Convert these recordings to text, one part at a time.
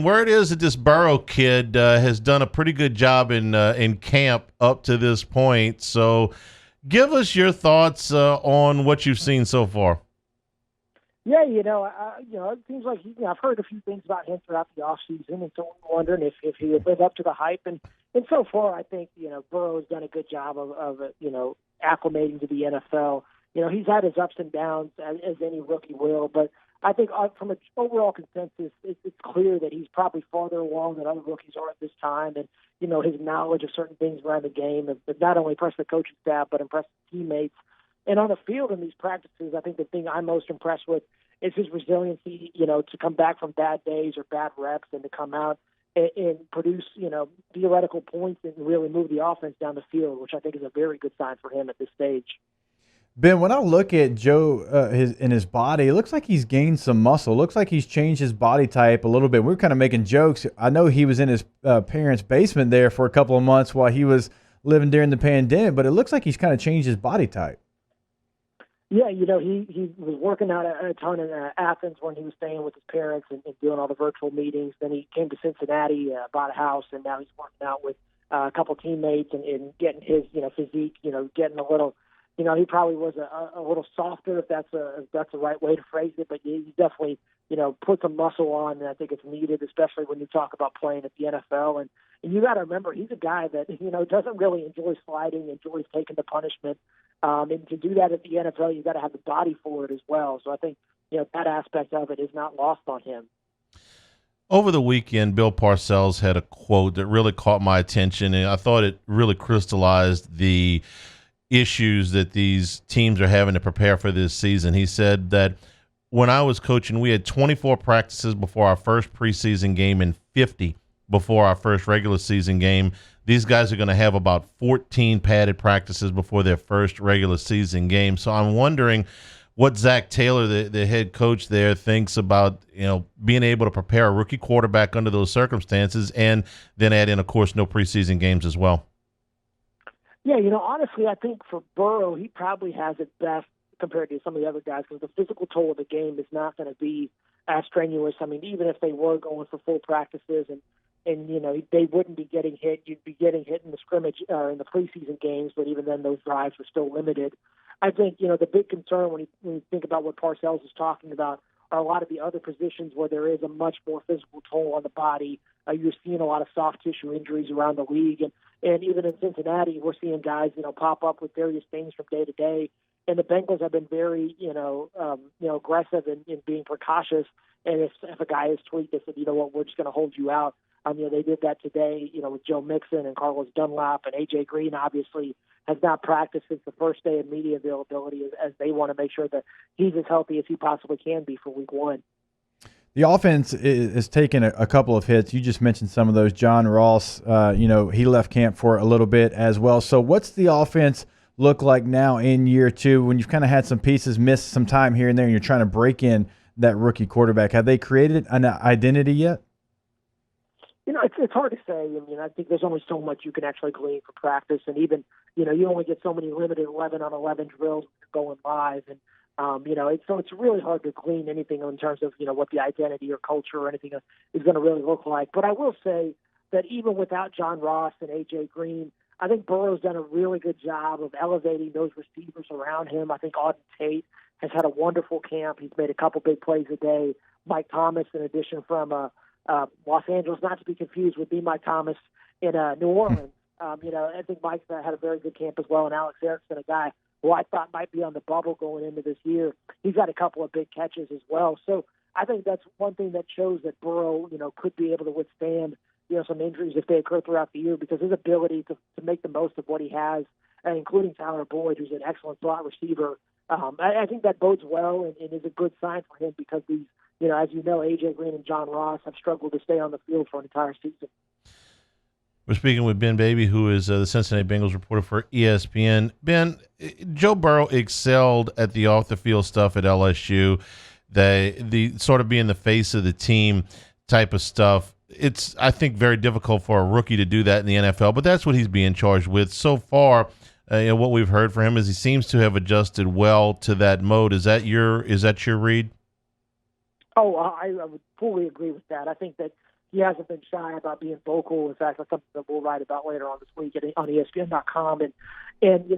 Word is that this Burrow kid has done a pretty good job in camp up to this point. So, give us your thoughts on what you've seen so far. Yeah, it seems like I've heard a few things about him throughout the offseason, and so I'm wondering if he would live up to the hype. And so far, I think Burrow has done a good job of acclimating to the NFL. He's had his ups and downs as any rookie will, but I think from an overall consensus, it's clear that he's probably farther along than other rookies are at this time, and his knowledge of certain things around the game has not only impressed the coaching staff but impressed the teammates. And on the field in these practices, I think the thing I'm most impressed with is his resiliency, to come back from bad days or bad reps and to come out and produce, theoretical points and really move the offense down the field, which I think is a very good sign for him at this stage. Ben, when I look at Joe his body, it looks like he's gained some muscle. It looks like he's changed his body type a little bit. We're kind of making jokes. I know he was in his parents' basement there for a couple of months while he was living during the pandemic, but it looks like he's kind of changed his body type. Yeah, he was working out a ton in Athens when he was staying with his parents and doing all the virtual meetings. Then he came to Cincinnati, bought a house, and now he's working out with a couple teammates and getting his physique, getting a little. He probably was a little softer, if that's the right way to phrase it. But he definitely put some muscle on, and I think it's needed, especially when you talk about playing at the NFL. And you got to remember, he's a guy that doesn't really enjoy sliding, enjoys taking the punishment. And to do that at the NFL, you've got to have the body for it as well. So I think that aspect of it is not lost on him. Over the weekend, Bill Parcells had a quote that really caught my attention, and I thought it really crystallized the issues that these teams are having to prepare for this season. He said that when I was coaching, we had 24 practices before our first preseason game and 50 before our first regular season game. These guys are going to have about 14 padded practices before their first regular season game. So I'm wondering what Zach Taylor, the head coach there, thinks about being able to prepare a rookie quarterback under those circumstances, and then add in, of course, no preseason games as well. Yeah, honestly, I think for Burrow, he probably has it best compared to some of the other guys because the physical toll of the game is not going to be as strenuous. I mean, even if they were going for full practices and they wouldn't be getting hit, you'd be getting hit in the scrimmage or in the preseason games, but even then those drives were still limited. I think, the big concern when you think about what Parcells is talking about are a lot of the other positions where there is a much more physical toll on the body. You're seeing a lot of soft tissue injuries around the league. And even in Cincinnati, we're seeing guys, pop up with various things from day to day. And the Bengals have been very, aggressive in being precautious. And if a guy is tweaked, they said, you know what, we're just going to hold you out. They did that today, with Joe Mixon and Carlos Dunlap, and A.J. Green obviously has not practiced since the first day of media availability as they want to make sure that he's as healthy as he possibly can be for week one. The offense is taking a couple of hits. You just mentioned some of those. John Ross, he left camp for a little bit as well. So what's the offense look like now in year two when you've kind of had some pieces miss some time here and there and you're trying to break in that rookie quarterback? Have they created an identity yet? It's hard to say. I think there's only so much you can actually glean for practice. And even, you only get so many limited 11-on-11 drills going live. And, it's really hard to glean anything in terms of, what the identity or culture or anything is going to really look like. But I will say that even without John Ross and A.J. Green, I think Burrow's done a really good job of elevating those receivers around him. I think Auden Tate has had a wonderful camp. He's made a couple big plays a day. Mike Thomas, in addition from Los Angeles, not to be confused with Mike Thomas in New Orleans. I think Mike's had a very good camp as well. And Alex Erickson, a guy who I thought might be on the bubble going into this year, he's got a couple of big catches as well. So I think that's one thing that shows that Burrow, could be able to withstand, some injuries if they occur throughout the year, because his ability to make the most of what he has, including Tyler Boyd, who's an excellent slot receiver, I think that bodes well and is a good sign for him because these, as A.J. Green and John Ross have struggled to stay on the field for an entire season. We're speaking with Ben Baby, who is the Cincinnati Bengals reporter for ESPN. Ben, Joe Burrow excelled at the off-the-field stuff at LSU, the sort of being the face of the team type of stuff. It's, I think, very difficult for a rookie to do that in the NFL, but that's what he's being charged with. So far, what we've heard from him is he seems to have adjusted well to that mode. Is that your read? Oh, I would fully agree with that. I think that, he hasn't been shy about being vocal. In fact, that's something that we'll write about later on this week on ESPN.com. And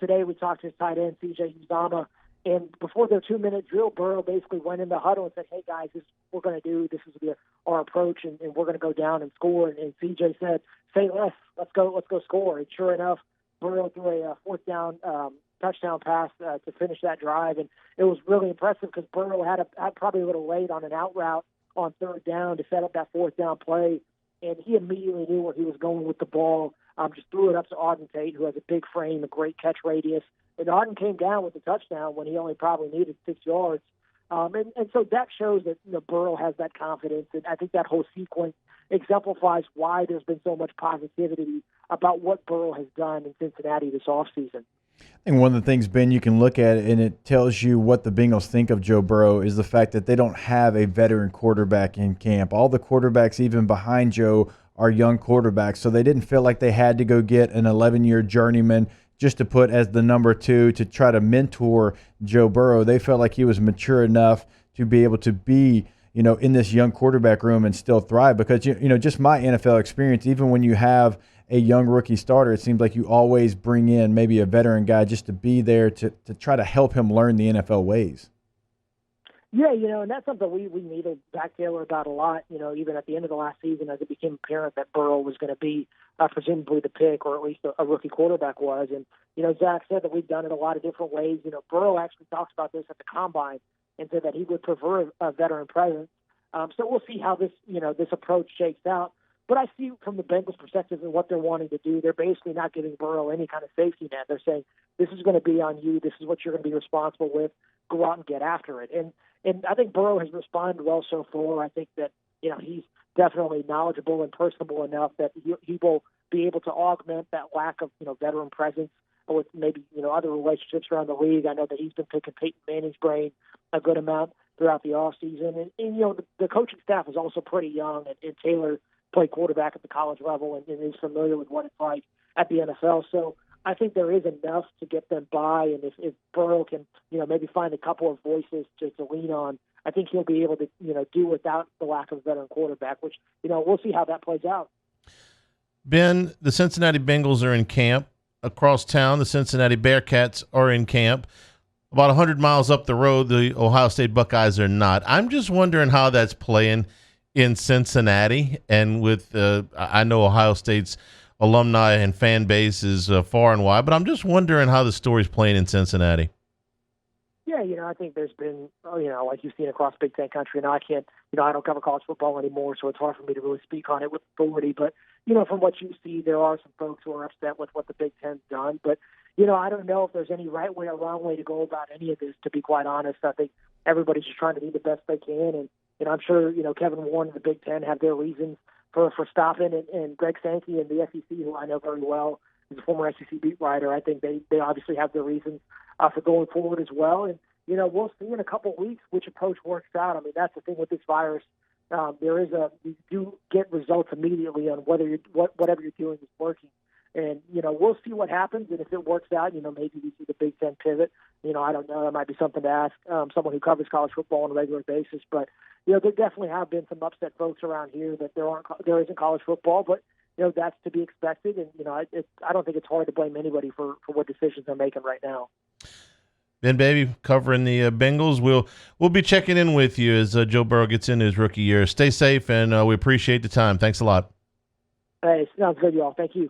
today we talked to his tight end, C.J. Uzama, and before their 2-minute drill, Burrow basically went in the huddle and said, "Hey guys, this is what we're going to do. This is our approach, and we're going to go down and score." And C.J. said, "Say less. Let's go score." And sure enough, Burrow threw a fourth down touchdown pass to finish that drive, and it was really impressive because Burrow had probably a little late on an out route on third down to set up that fourth down play, and he immediately knew where he was going with the ball. Just threw it up to Auden Tate, who has a big frame, a great catch radius, and Auden came down with the touchdown when he only probably needed 6 yards. And so that shows that Burrow has that confidence, and I think that whole sequence exemplifies why there's been so much positivity about what Burrow has done in Cincinnati this offseason. And one of the things, Ben, you can look at it, and it tells you what the Bengals think of Joe Burrow, is the fact that they don't have a veteran quarterback in camp. All the quarterbacks, even behind Joe, are young quarterbacks, so they didn't feel like they had to go get an 11-year journeyman just to put as the number 2 to try to mentor Joe Burrow. They felt like he was mature enough to be able to be, in this young quarterback room and still thrive. Because, just my NFL experience, even when you have a young rookie starter, it seems like you always bring in maybe a veteran guy just to be there to try to help him learn the NFL ways. Yeah, and that's something we needed Zach Taylor about a lot, even at the end of the last season as it became apparent that Burrow was going to be presumably the pick, or at least a rookie quarterback was. And, Zach said that we've done it a lot of different ways. Burrow actually talks about this at the Combine and said that he would prefer a veteran presence. So we'll see how this approach shakes out. But I see from the Bengals' perspective and what they're wanting to do, they're basically not giving Burrow any kind of safety net. They're saying, this is going to be on you. This is what you're going to be responsible with. Go out and get after it. And I think Burrow has responded well so far. I think that, he's definitely knowledgeable and personable enough that he will be able to augment that lack of, veteran presence with maybe, other relationships around the league. I know that he's been picking Peyton Manning's brain a good amount throughout the offseason. And the coaching staff is also pretty young, and Taylor played quarterback at the college level and is familiar with what it's like at the NFL. So I think there is enough to get them by, and if Burrow can, maybe find a couple of voices to lean on, I think he'll be able to, do without the lack of a veteran quarterback, which, we'll see how that plays out. Ben, the Cincinnati Bengals are in camp. Across town, the Cincinnati Bearcats are in camp. About 100 miles up the road, the Ohio State Buckeyes are not. I'm just wondering how that's playing in Cincinnati, and with I know Ohio State's alumni and fan base is far and wide, but I'm just wondering how the story's playing in Cincinnati. Yeah, I think there's been, like you've seen across Big Ten country. Now I can't, I don't cover college football anymore, so it's hard for me to really speak on it with authority. But, from what you see, there are some folks who are upset with what the Big Ten's done. But, I don't know if there's any right way or wrong way to go about any of this, to be quite honest. I think everybody's just trying to do the best they can. And I'm sure, Kevin Warren and the Big Ten have their reasons for stopping, and Greg Sankey and the SEC, who I know very well, is a former SEC beat writer. I think they obviously have their reasons for going forward as well. And, we'll see in a couple of weeks which approach works out. I mean, that's the thing with this virus. You do get results immediately on whether whatever you're doing is working. And, we'll see what happens. And if it works out, maybe we see the Big Ten pivot. I don't know. That might be something to ask someone who covers college football on a regular basis. But, there definitely have been some upset folks around here that there isn't college football. But, that's to be expected. And, I don't think it's hard to blame anybody for what decisions they're making right now. Ben Baby covering the Bengals. We'll be checking in with you as Joe Burrow gets into his rookie year. Stay safe, and we appreciate the time. Thanks a lot. Hey, sounds good, y'all. Thank you.